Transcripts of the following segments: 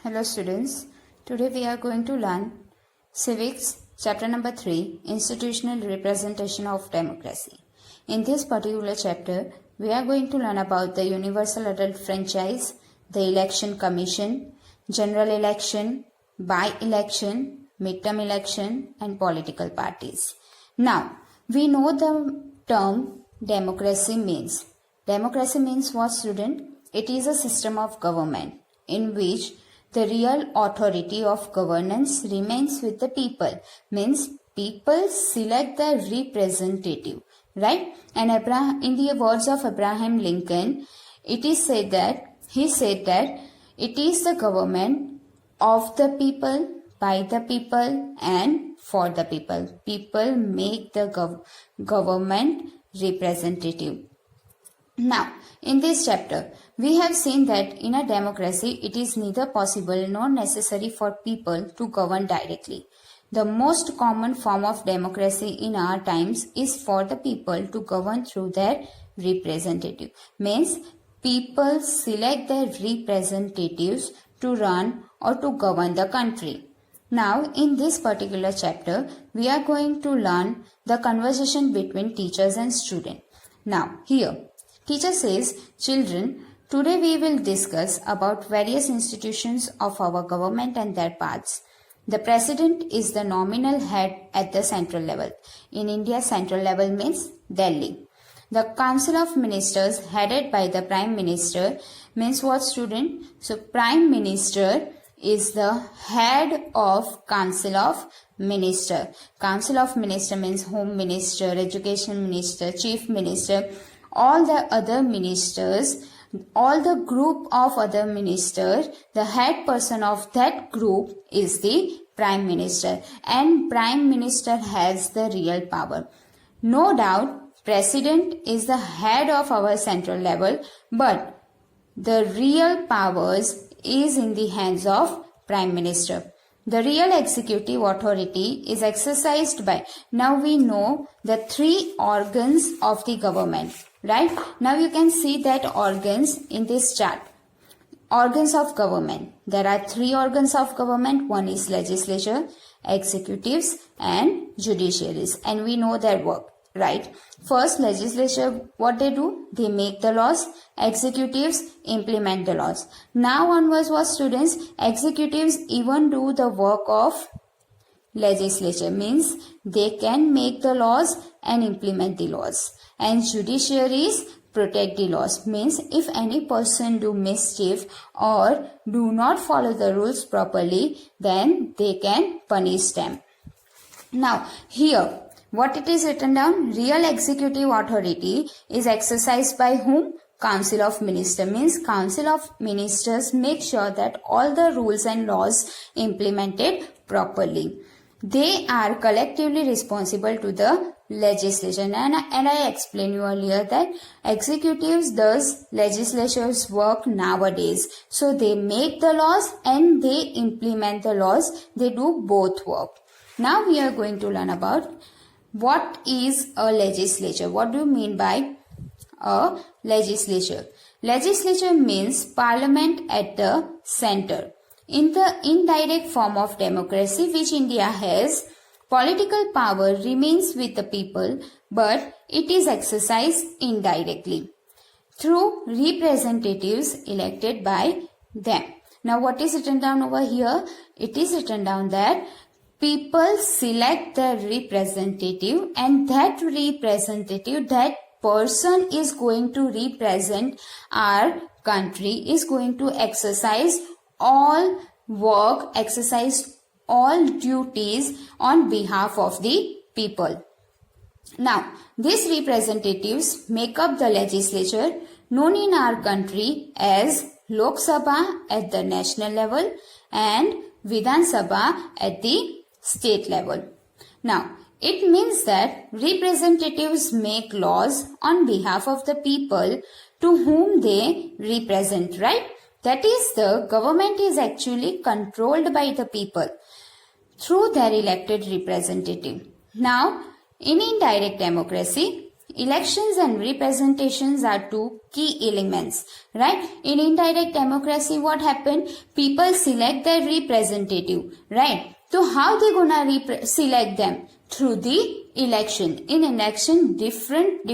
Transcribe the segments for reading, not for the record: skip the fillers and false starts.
Hello students, today we are going to learn Civics chapter number 3 Institutional Representation of Democracy. In this particular chapter, we are going to learn about the Universal Adult Franchise, the Election Commission, General Election, By-Election, Midterm Election and Political Parties. Now, we know the term democracy means. Democracy means what, student? It is a system of government in which the real authority of governance remains with the people. Means people select their representative, right? And in the words of Abraham Lincoln, he said that it is the government of the people, by the people and for the people. People make the government representative. Now, in this chapter, we have seen that in a democracy, it is neither possible nor necessary for people to govern directly. The most common form of democracy in our times is for the people to govern through their representative. Means, people select their representatives to run or to govern the country. Now, in this particular chapter, we are going to learn the conversation between teachers and students. Now, here, teacher says, children, today we will discuss about various institutions of our government and their parts. The president is the nominal head at the central level. In India, central level means Delhi. The Council of Ministers headed by the Prime Minister means what, student? So, Prime Minister is the head of Council of Minister. Council of Minister means Home Minister, Education Minister, Chief Minister, all the other ministers, all the group of other ministers, the head person of that group is the Prime Minister, and Prime Minister has the real power. No doubt, President is the head of our central level, but the real powers is in the hands of Prime Minister. The real executive authority is exercised by, now we know the three organs of the government. Right? Now you can see that organs in this chart. Organs of government. There are three organs of government. One is legislature, executives and judiciaries. And we know their work. Right? First, legislature, what they do? They make the laws. Executives implement the laws. Now onwards, what, students? Executives even do the work of legislature. Means they can make the laws and implement the laws. And judiciaries protect the laws. Means if any person do mischief or do not follow the rules properly, then they can punish them. Now here, what it is written down? Real executive authority is exercised by whom? Council of Ministers. Means Council of Ministers make sure that all the rules and laws implemented properly. They are collectively responsible to the legislation, and I explained you earlier that executives does legislature's work nowadays. So they make the laws and they implement the laws. They do both work. Now we are going to learn about what is a legislature. What do you mean by a legislature? Legislature means parliament at the center. In the indirect form of democracy which India has, political power remains with the people, but it is exercised indirectly through representatives elected by them. Now what is written down over here? It is written down that people select their representative, and that representative, that person is going to represent our country, is going to exercise all work, exercise all duties on behalf of the people. Now, these representatives make up the legislature known in our country as Lok Sabha at the national level and Vidhan Sabha at the state level. Now, it means that representatives make laws on behalf of the people to whom they represent, right? That is, the government is actually controlled by the people through their elected representative. Now, in indirect democracy, elections and representations are two key elements, right? In indirect democracy, what happened? People select their representative, right? So how they gonna select them? Through the election. In election, different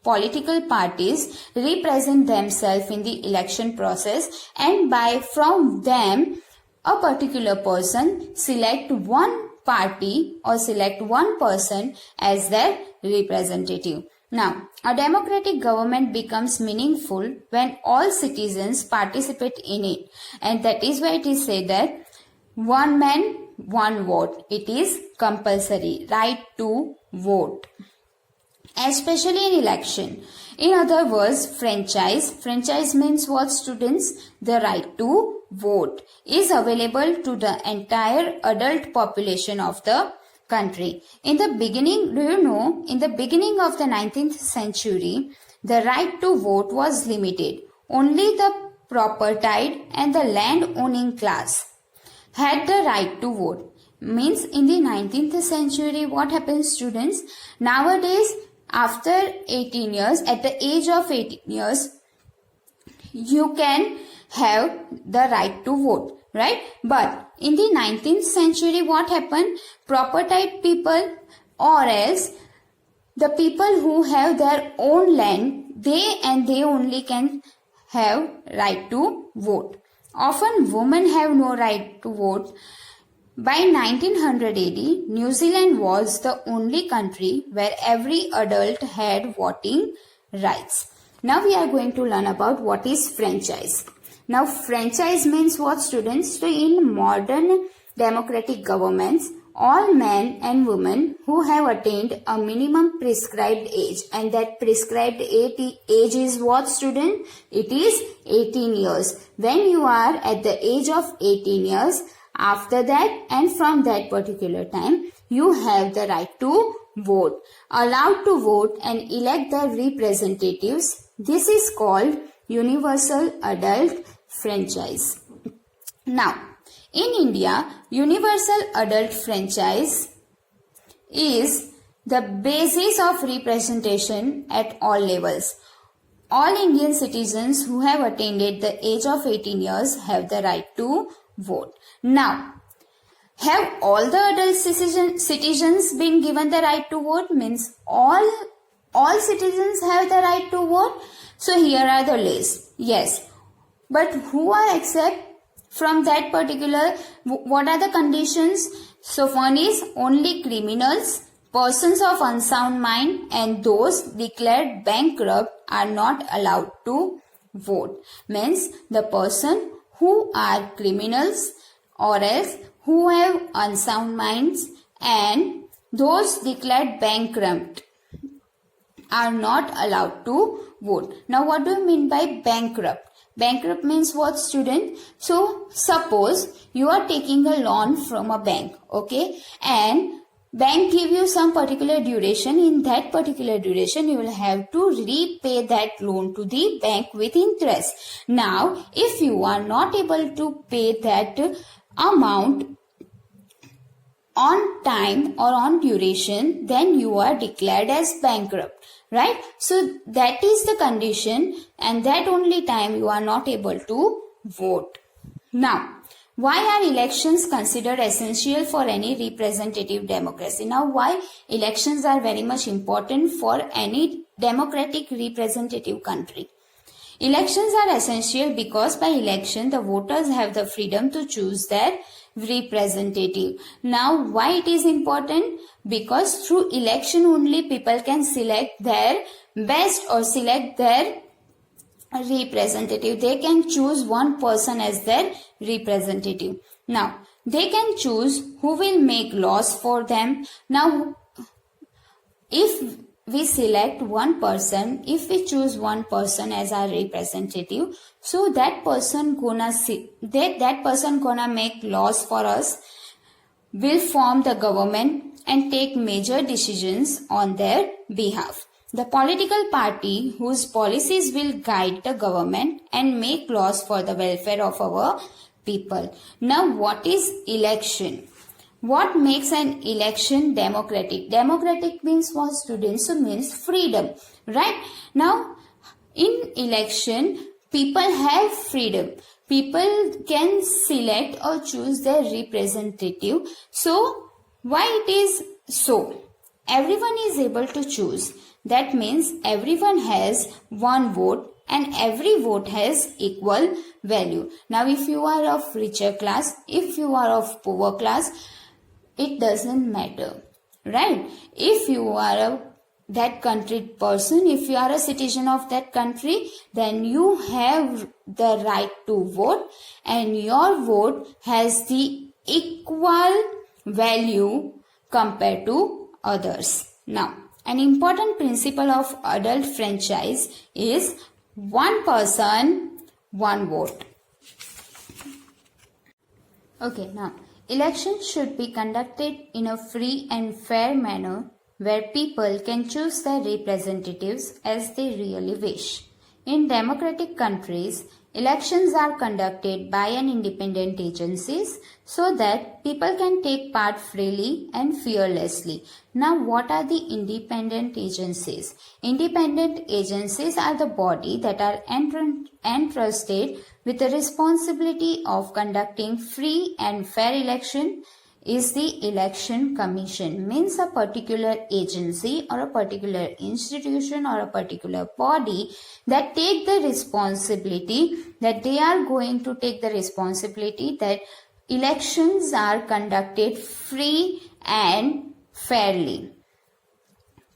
political parties represent themselves in the election process, and from them a particular person select one party or select one person as their representative. Now, a democratic government becomes meaningful when all citizens participate in it, and that is why it is said that one man, one vote. It is compulsory, right to vote, especially in election. In other words, franchise means what, students? The right to vote is available to the entire adult population of the country. In the beginning, do you know, in the beginning of the 19th century, the right to vote was limited. Only the propertied and the land owning class had the right to vote. Means in the 19th century, what happens, students? Nowadays, after 18 years, at the age of 18 years, you can have the right to vote, right? But in the 19th century, what happened? Propertied people, or else the people who have their own land, they only can have right to vote. Often women have no right to vote. By 1900 AD, New Zealand was the only country where every adult had voting rights. Now we are going to learn about what is franchise. Now franchise means what, students? So in modern democratic governments, all men and women who have attained a minimum prescribed age, and that prescribed age is what, student? It is 18 years. When you are at the age of 18 years, after that and from that particular time, you have the right to vote, allowed to vote and elect their representatives. This is called universal adult franchise. Now, in India, universal adult franchise is the basis of representation at all levels. All Indian citizens who have attained the age of 18 years have the right to vote. Now, have all the adult citizens been given the right to vote? Means all citizens have the right to vote. So here are the list. Yes, but who are exempt from that particular? What are the conditions? So one is only criminals, persons of unsound mind, and those declared bankrupt are not allowed to vote. Means the person who are criminals, or else who have unsound minds, and those declared bankrupt are not allowed to vote. Now what do you mean by bankrupt? Bankrupt means what, student? So suppose you are taking a loan from a bank, okay, and bank give you some particular duration. In that particular duration, you will have to repay that loan to the bank with interest. Now, if you are not able to pay that amount on time or on duration, then you are declared as bankrupt, right? So that is the condition, and that only time you are not able to vote. Now, why are elections considered essential for any representative democracy? Now, why elections are very much important for any democratic representative country? Elections are essential because by election, the voters have the freedom to choose their representative. Now, why it is important? Because through election only people can select their best or select their representative. They can choose one person as their representative. Now, they can choose who will make laws for them. Now, if we select one person, if we choose one person as our representative, so that person gonna make laws for us, will form the government and take major decisions on their behalf. The political party whose policies will guide the government and make laws for the welfare of our people. Now, what is election? What makes an election democratic? Democratic means what, students? So means freedom, right? Now, in election, people have freedom. People can select or choose their representative. So, why it is so? Everyone is able to choose. That means everyone has one vote and every vote has equal value. Now, if you are of richer class, if you are of poor class, it doesn't matter, right? If you are that country person, if you are a citizen of that country, then you have the right to vote and your vote has the equal value compared to others. Now, an important principle of adult franchise is one person, one vote. Okay, now, elections should be conducted in a free and fair manner where people can choose their representatives as they really wish. In democratic countries, elections are conducted by an independent agencies so that people can take part freely and fearlessly. Now, what are the independent agencies? Independent agencies are the body that are entrusted with the responsibility of conducting free and fair election is the election commission. Means a particular agency or a particular institution or a particular body that take the responsibility, that they are going to take the responsibility that elections are conducted free and fairly.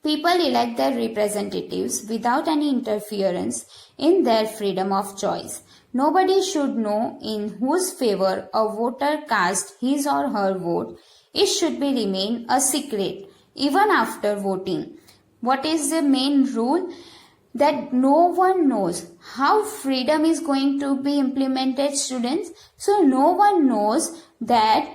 People elect their representatives without any interference in their freedom of choice. Nobody should know in whose favor a voter cast his or her vote. It should be remain a secret even after voting. What is the main rule? That no one knows how freedom is going to be implemented, students. So no one knows that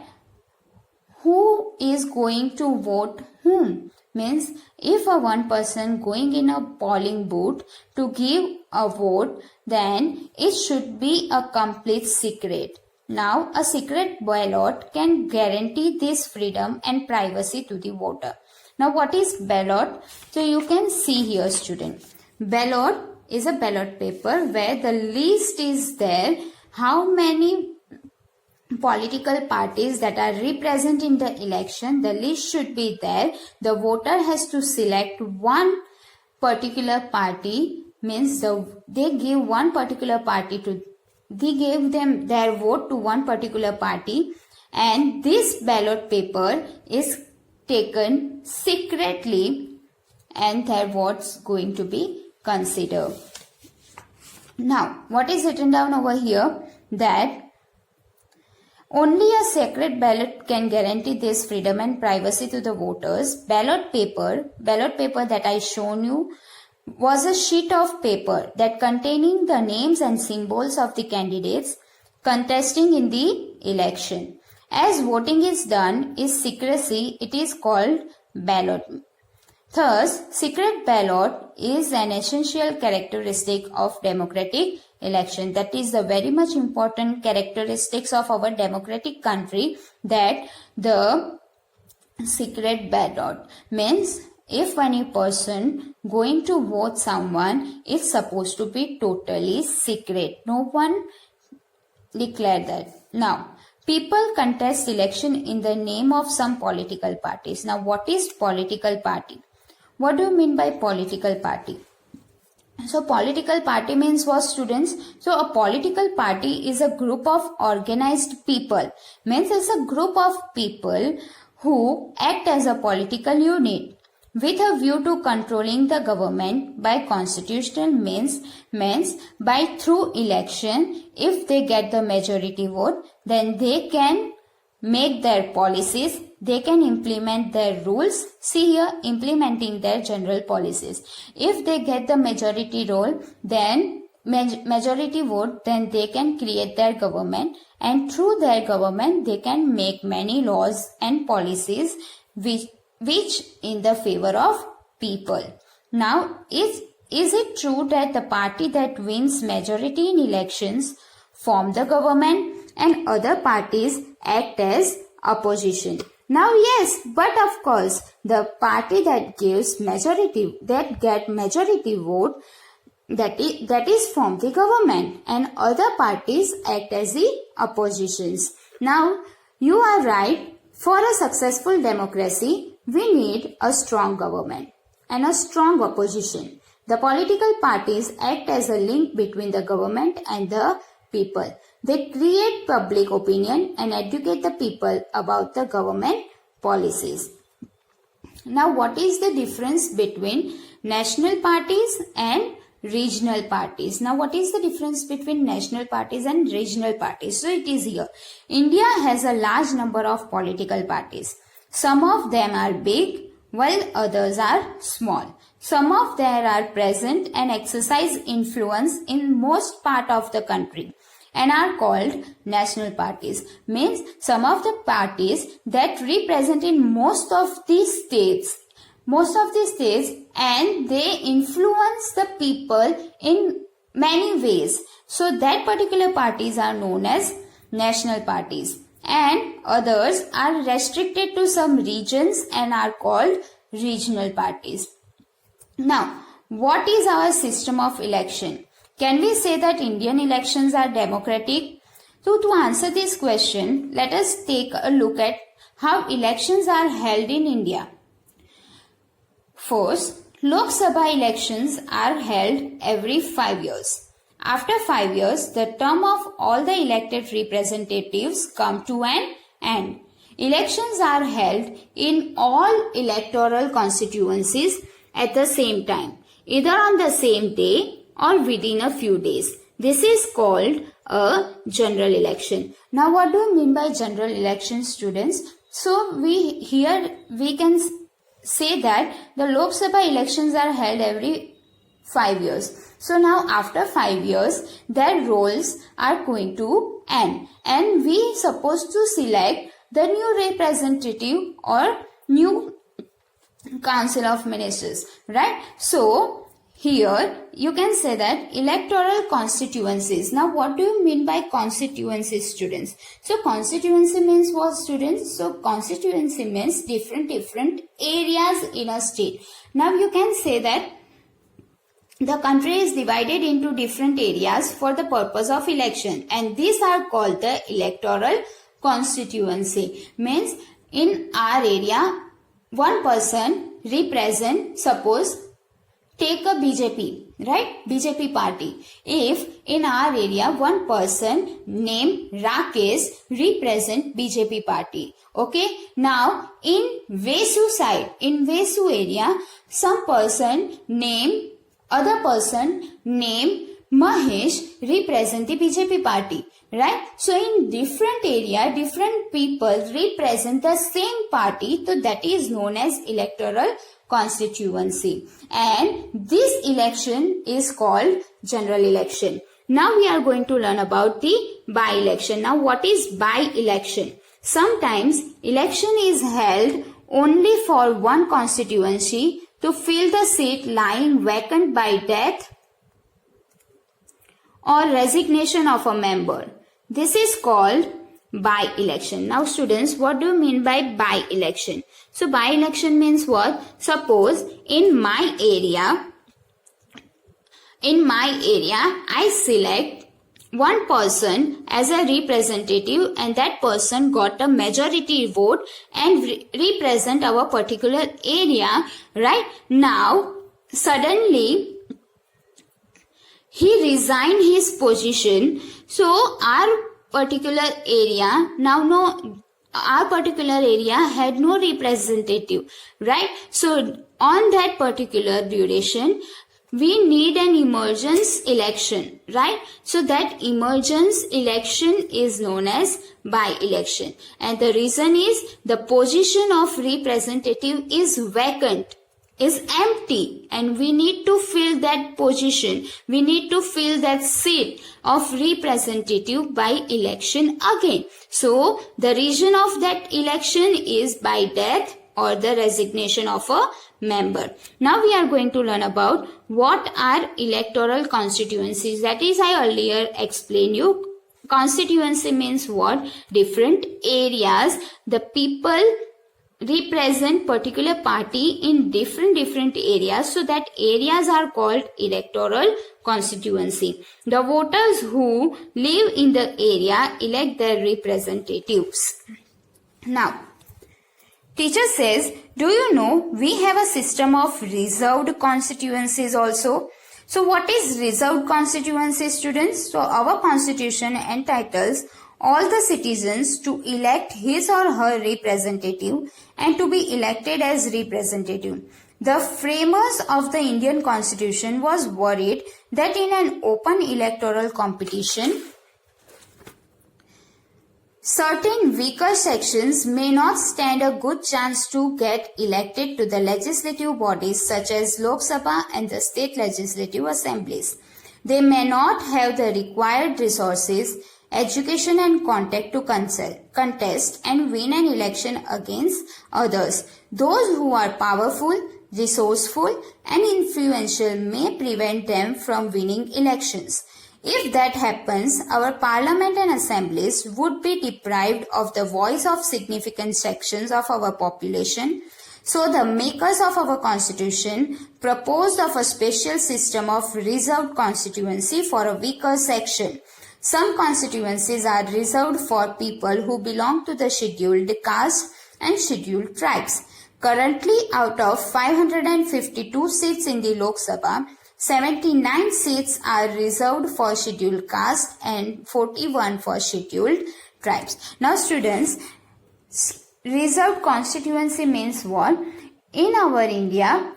who is going to vote whom. Means if a one person going in a polling booth to give a vote, then it should be a complete secret. Now, a secret ballot can guarantee this freedom and privacy to the voter. Now, what is ballot? So, you can see here, student. Ballot is a ballot paper where the list is there, how many political parties that are represented in the election, the list should be there. The voter has to select one particular party, means they give one particular party to, they gave them their vote to one particular party, and this ballot paper is taken secretly and their votes going to be considered. Now, what is written down over here? That only a secret ballot can guarantee this freedom and privacy to the voters. Ballot paper that I shown you was a sheet of paper that containing the names and symbols of the candidates contesting in the election. As voting is done in secrecy, it is called ballot. Thus, secret ballot is an essential characteristic of democratic election. That is the very much important characteristics of our democratic country, that the secret ballot means if any person going to vote someone, it's supposed to be totally secret. No one declare that. Now, people contest election in the name of some political parties. Now, what is political party? What do you mean by political party? So, political party means what, students? So, a political party is a group of organized people. Means it's a group of people who act as a political unit with a view to controlling the government by constitutional means by through election. If they get the majority vote, then they can make their policies, they can implement their rules. See here, implementing their general policies. If they get the majority role, then majority vote, then they can create their government, and through their government they can make many laws and policies which in the favor of people. Now, is it true that the party that wins majority in elections form the government and other parties act as opposition? Now yes, but of course, the party that get majority vote, that is from the government, and other parties act as the oppositions. Now you are right. For a successful democracy, we need a strong government and a strong opposition. The political parties act as a link between the government and the people. They create public opinion and educate the people about the government policies. Now, what is the difference between national parties and regional parties? Now, what is the difference between national parties and regional parties? So, it is here. India has a large number of political parties. Some of them are big, while others are small. Some of them are present and exercise influence in most part of the country and are called national parties. Means some of the parties that represent in most of the states and they influence the people in many ways. So that particular parties are known as national parties, and others are restricted to some regions and are called regional parties. Now, what is our system of election? Can we say that Indian elections are democratic? So to answer this question, let us take a look at how elections are held in India. First, Lok Sabha elections are held every 5 years. After 5 years, the term of all the elected representatives come to an end. Elections are held in all electoral constituencies at the same time, either on the same day or within a few days. This is called a general election. Now, what do you mean by general election, students? So, we can say that the Lok Sabha elections are held every 5 years. So, now after 5 years, their roles are going to end, and we supposed to select the new representative or new council of ministers, right? So here you can say that electoral constituencies. Now what do you mean by constituencies, students? So constituency means what, students? So constituency means different areas in a state. Now you can say that the country is divided into different areas for the purpose of election, and these are called the electoral constituency. Means in our area, one person represent, suppose take a BJP, right? BJP party. If in our area one person named Rakesh represent BJP party. Okay. Now in Vesu side, in Vesu area, other person named Mahesh represent the BJP party, right? So in different area, different people represent the same party, so that is known as electoral constituency, and this election is called general election. Now we are going to learn about the by-election. Now what is by-election? Sometimes election is held only for one constituency to fill the seat lying vacant by death or resignation of a member. This is called by-election. Now students, what do you mean by by-election? So by-election means what? Suppose in my area I select one person as a representative, and that person got a majority vote and represent our particular area, right? Now suddenly he resigned his position, so our particular area had no representative, right? So on that particular duration, we need an emergence election, right? So that emergence election is known as by-election, and the reason is the position of representative is vacant, is empty, and we need to fill that position. We need to fill that seat of representative by election again. So the reason of that election is by death or the resignation of a member. Now we are going to learn about what are electoral constituencies. That is, I earlier explained you. Constituency means what? Different areas. The people represent particular party in different areas, so that areas are called electoral constituency. The voters who live in the area elect their representatives. Now, teacher says, do you know we have a system of reserved constituencies also? So what is reserved constituency, students? So our constitution entitles all the citizens to elect his or her representative and to be elected as representative. The framers of the Indian Constitution was worried that in an open electoral competition, certain weaker sections may not stand a good chance to get elected to the legislative bodies such as Lok Sabha and the state legislative assemblies. They may not have the required resources, education and contact to contest and win an election against others. Those who are powerful, resourceful and influential may prevent them from winning elections. If that happens, our parliament and assemblies would be deprived of the voice of significant sections of our population. So the makers of our constitution proposed of a special system of reserved constituency for a weaker section. Some constituencies are reserved for people who belong to the scheduled caste and scheduled tribes. Currently, out of 552 seats in the Lok Sabha, 79 seats are reserved for scheduled caste and 41 for scheduled tribes. Now students, reserved constituency means what? In our India,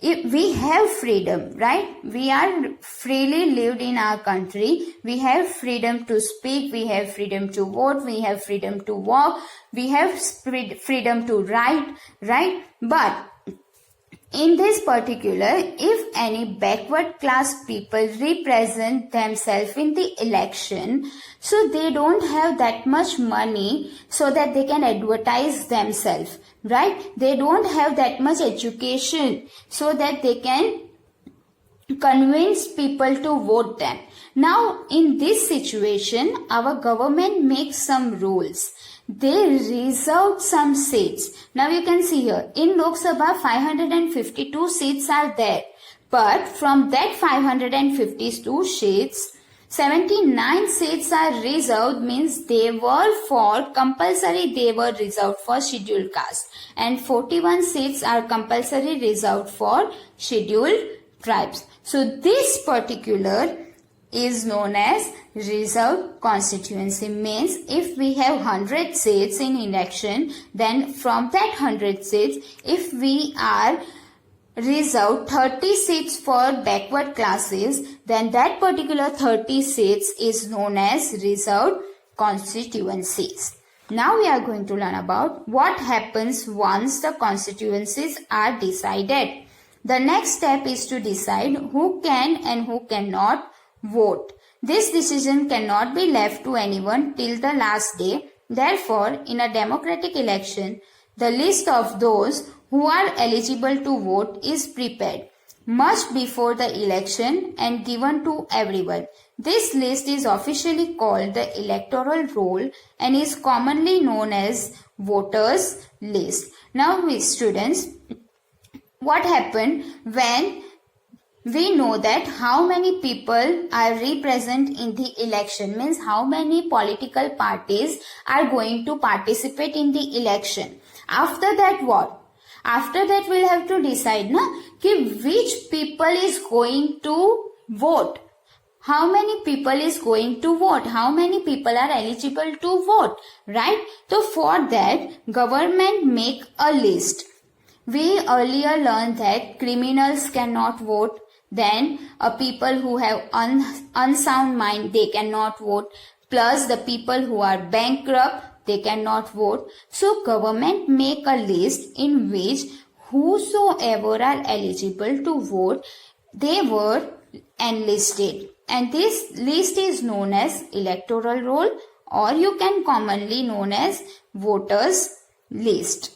we have freedom, right? We are freely lived in our country. We have freedom to speak, we have freedom to vote, we have freedom to walk, we have freedom to write, right? But in this particular, if any backward class people represent themselves in the election, so they don't have that much money so that they can advertise themselves, right? They don't have that much education so that they can convince people to vote them. Now, in this situation, our government makes some rules. They reserved some seats. Now you can see here, in Lok Sabha 552 seats are there. But from that 552 seats, 79 seats are reserved, means they were reserved for scheduled caste. And 41 seats are compulsory reserved for scheduled tribes. So this particular is known as reserved constituency. Means if we have 100 seats in election, then from that 100 seats, if we are reserved 30 seats for backward classes, then that particular 30 seats is known as reserved constituencies. Now we are going to learn about what happens once the constituencies are decided. The next step is to decide who can and who cannot vote. This decision cannot be left to anyone till the last day. Therefore, in a democratic election, the list of those who are eligible to vote is prepared much before the election and given to everyone. This list is officially called the electoral roll and is commonly known as voters list. Now, students, what happened when we know that how many people are represent in the election, means how many political parties are going to participate in the election. After that what? After that we'll have to decide which people is going to vote. How many people is going to vote? How many people are eligible to vote, right? So for that, government make a list. We earlier learned that criminals cannot vote. Then people who have unsound mind, they cannot vote. Plus the people who are bankrupt, they cannot vote. So government make a list in which whosoever are eligible to vote, they were enlisted. And this list is known as electoral roll, or you can commonly known as voters list.